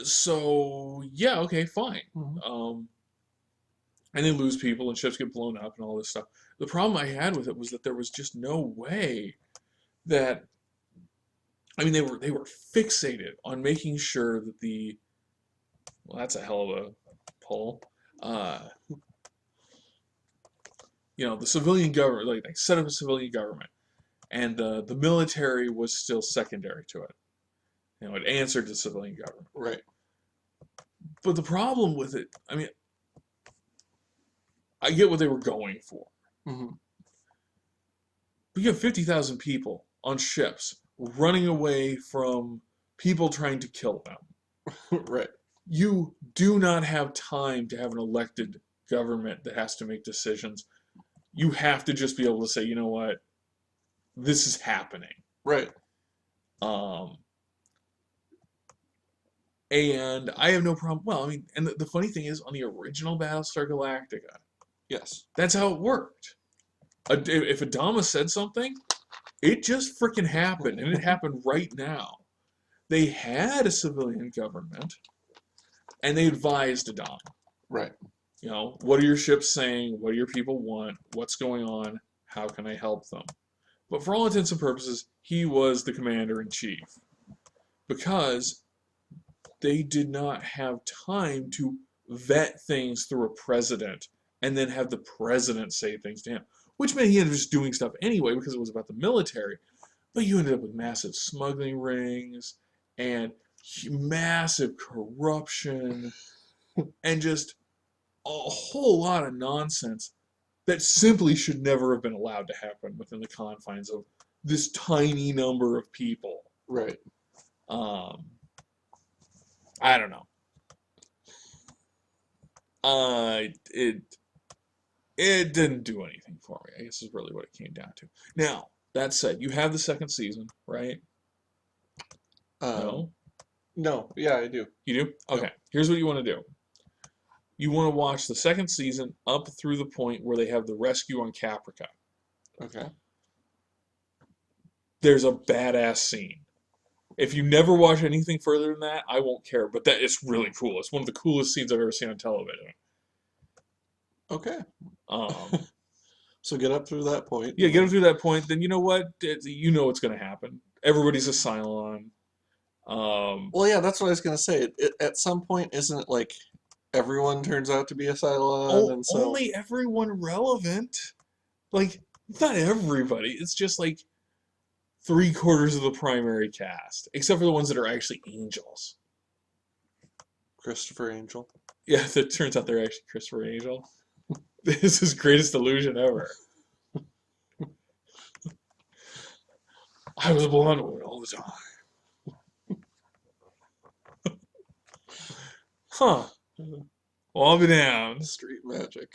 So yeah, okay, fine. Hmm. Um, and they lose people and ships get blown up and all this stuff. The problem I had with it was that there was just no way that I mean they were fixated on making sure that the well that's a hell of a pull. Uh, the civilian government like they set up a civilian government and the military was still secondary to it. It answered to civilian government. Right. But the problem with it, I mean, I get what they were going for. Hmm. But you have 50,000 people on ships running away from people trying to kill them. Right. You do not have time to have an elected government that has to make decisions. You have to just be able to say, you know what, this is happening. Right. Um, and I have no problem. Well, I mean, and the funny thing is, on the original Battlestar Galactica, Yes. that's how it worked. If Adama said something, it just freaking happened, and it happened right now. They had a civilian government, and they advised Adama. Right. What are your ships saying? What do your people want? What's going on? How can I help them? But for all intents and purposes, he was the commander in chief because they did not have time to vet things through a president and then have the president say things to him, which meant he ended up just doing stuff anyway because it was about the military. But you ended up with massive smuggling rings and massive corruption and just a whole lot of nonsense that simply should never have been allowed to happen within the confines of this tiny number of people. Right. Um, I don't know. It it didn't do anything for me. I guess is really what it came down to. Now that said, you have the second season, right? Um, No, no. Yeah, I do. you do. Yep. Okay. Here's what you want to do. You want to watch the second season up through the point where they have the rescue on Caprica. Okay. There's a badass scene. If you never watch anything further than that, I won't care. But that it's really cool. It's one of the coolest scenes I've ever seen on television. Okay. Um, So get up through that point. yeah, get them through that point. Then you know what? You know what's going to happen. Everybody's a Cylon. Um, Well, yeah, that's what I was gonna say. At some point, isn't it like everyone turns out to be a Cylon, and so only everyone relevant. Like not everybody. It's just like 3/4 of the primary cast, except for the ones that are actually angels. Christopher Angel. Yeah, it turns out they're actually Christopher Angel. This is his greatest illusion ever. I was a blonde woman all the time. Huh. Well, I'll be down. Street magic.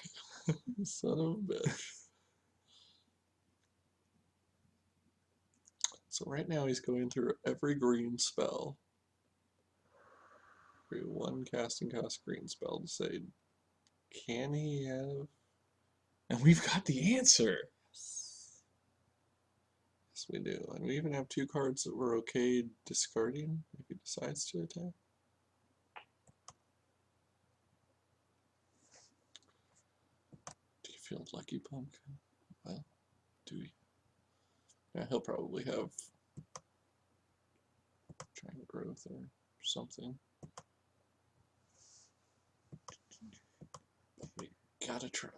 Son of a bitch. So right now he's going through every green spell. Every one casting cost green spell to say, can he have? And we've got the answer. Yes, we do. And we even have 2 cards that we're okay discarding if he decides to attack. Do you feel lucky, Punk? Well, do you? Yeah, he'll probably have giant growth or something. We gotta try.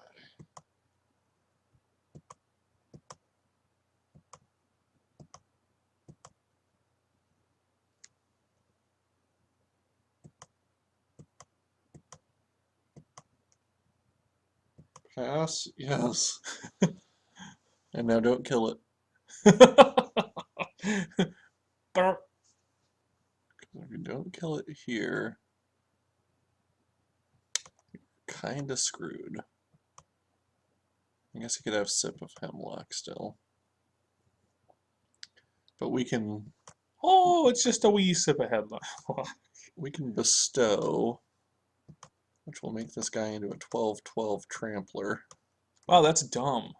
Pass? Yes. And now don't kill it. If you don't kill it here, you're kinda screwed. I guess you could have Sip of Hemlock still. But we can Oh, it's just a wee sip of headline. bestow, which will make this guy into a 12/12 trampler. Wow, that's dumb.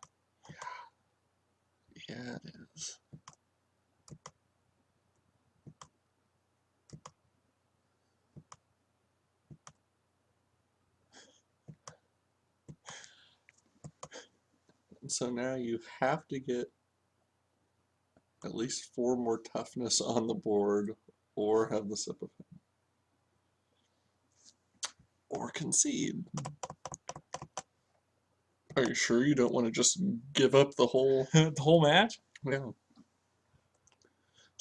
Yeah, it is. So now you have to get at least 4 more toughness on the board, or have the sip of him. Or concede. Are you sure you don't want to just give up the whole... The whole match? Yeah.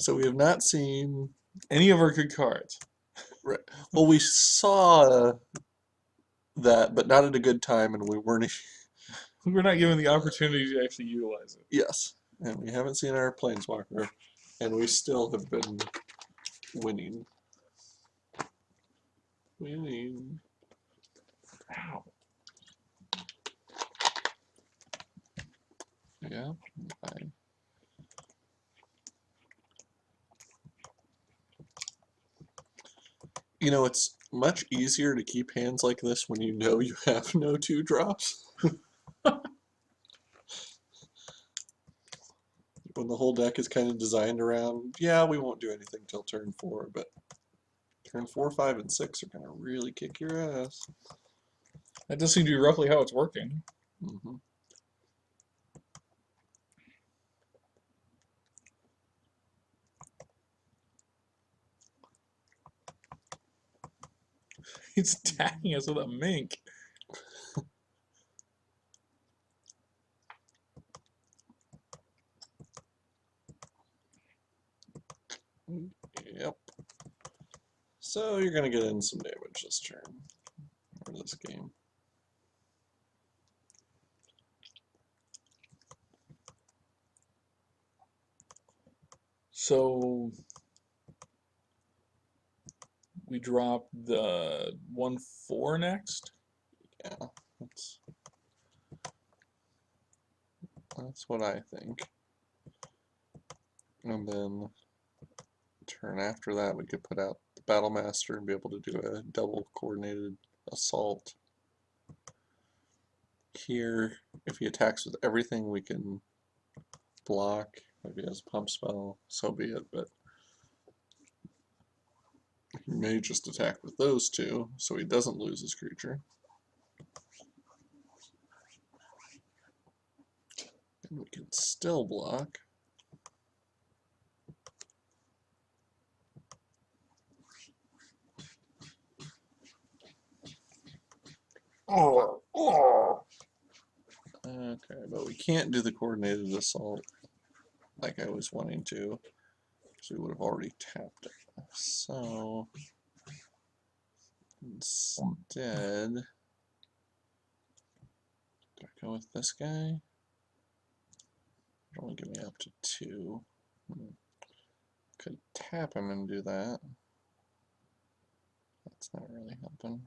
So we have not seen... Any of our good cards. Right. Well, we saw that, but not at a good time, and we weren't... We're not given the opportunity to actually utilize it. Yes. And we haven't seen our Planeswalker, and we still have been winning. Winning. Ow. Yeah, fine. You know, it's much easier to keep hands like this when you know you have no 2-drops. When the whole deck is kind of designed around, yeah, we won't do anything till turn 4, but turn 4, 5, and 6 are going to really kick your ass. That does seem to be roughly how it's working. Mm-hmm. He's attacking us with a mink. Yep. So you're going to get in some damage this turn, or this game. So we drop the 1/4 next. Yeah, that's what I think. And then turn after that, we could put out the Battle Master and be able to do a double coordinated assault. Here, if he attacks with everything, we can block. If he has pump spell, so be it, but he may just attack with those 2, so he doesn't lose his creature. And we can still block. Okay, but we can't do the coordinated assault like I was wanting to, so we would have already tapped it. So instead, do I go with this guy? It'll only give me up to 2. Could tap him and do that. That's not really helping.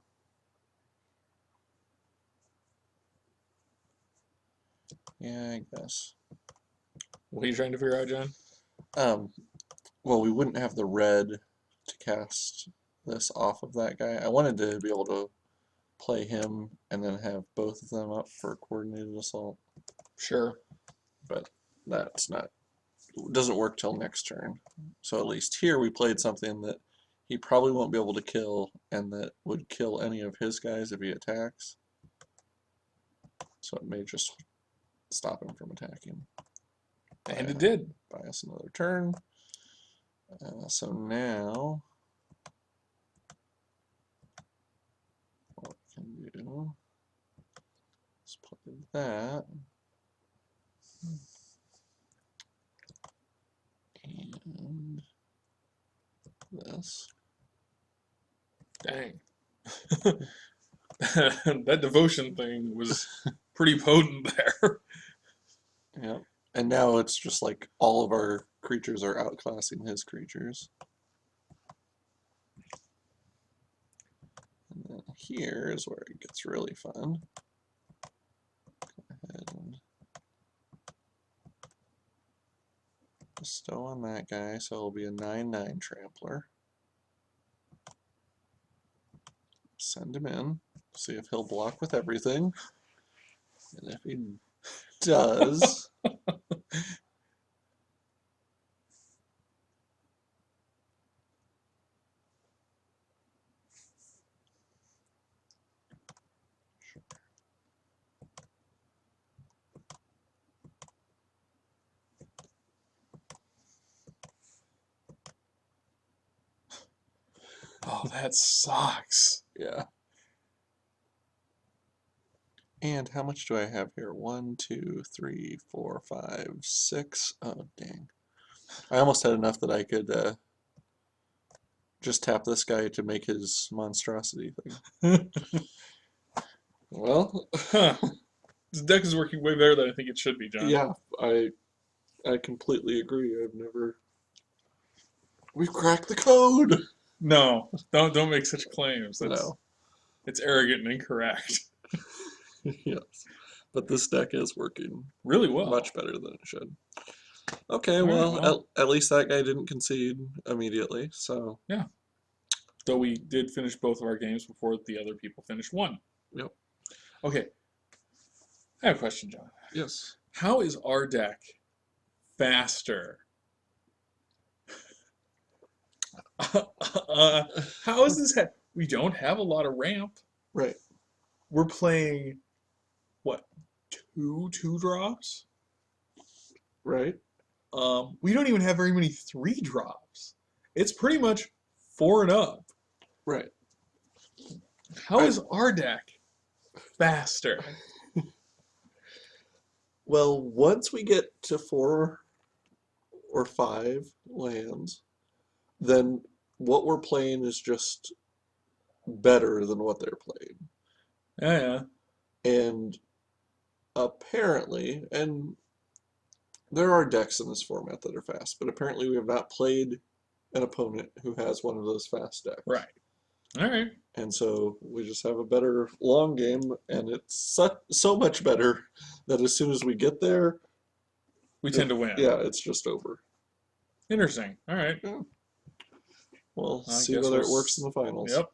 Yeah, I guess. What are you trying to figure out, John? Well, we wouldn't have the red to cast this off of that guy. I wanted to be able to play him and then have both of them up for coordinated assault. Sure. But that's not, doesn't work till next turn. So at least here we played something that he probably won't be able to kill, and that would kill any of his guys if he attacks. So it may just stop him from attacking. And it did. Buy us another turn. So now, what we can do is play that. And this. Dang. That devotion thing was pretty potent there. Yeah. And now it's just like all of our creatures are outclassing his creatures. And then here is where it gets really fun. Go ahead and bestow on that guy, so it'll be a 9/9 trampler. Send him in, see if he'll block with everything. And if he does, Oh, that sucks. Yeah. And how much do I have here? 1, 2, 3, 4, 5, 6. Oh, dang. I almost had enough that I could just tap this guy to make his monstrosity thing. Well, Huh. This deck is working way better than I think it should be, John. yeah, I completely agree. We've cracked the code. No, don't make such claims. No. It's arrogant and incorrect. Yes. But this deck is working Really well. much better than it should. Okay, All right, well, well. at least that guy didn't concede immediately, so Yeah. Though we did finish both of our games before the other people finished one. yep. Okay. I have a question, John. Yes. How is our deck faster? How is this? We don't have a lot of ramp. Right. We're playing, what, two drops? Right. We don't even have very many 3 drops. It's pretty much 4 and up. Right. How is our deck faster? Well, once we get to 4 or 5 lands, then what we're playing is just better than what they're playing. Yeah. And apparently, and there are decks in this format that are fast, but apparently we have not played an opponent who has one of those fast decks. Right. All right. And so we just have a better long game, and it's so much better that as soon as we get there, We tend to win. yeah, it's just over. Interesting. All right. Yeah. We'll I see guess whether we'll it works in the finals. Yep.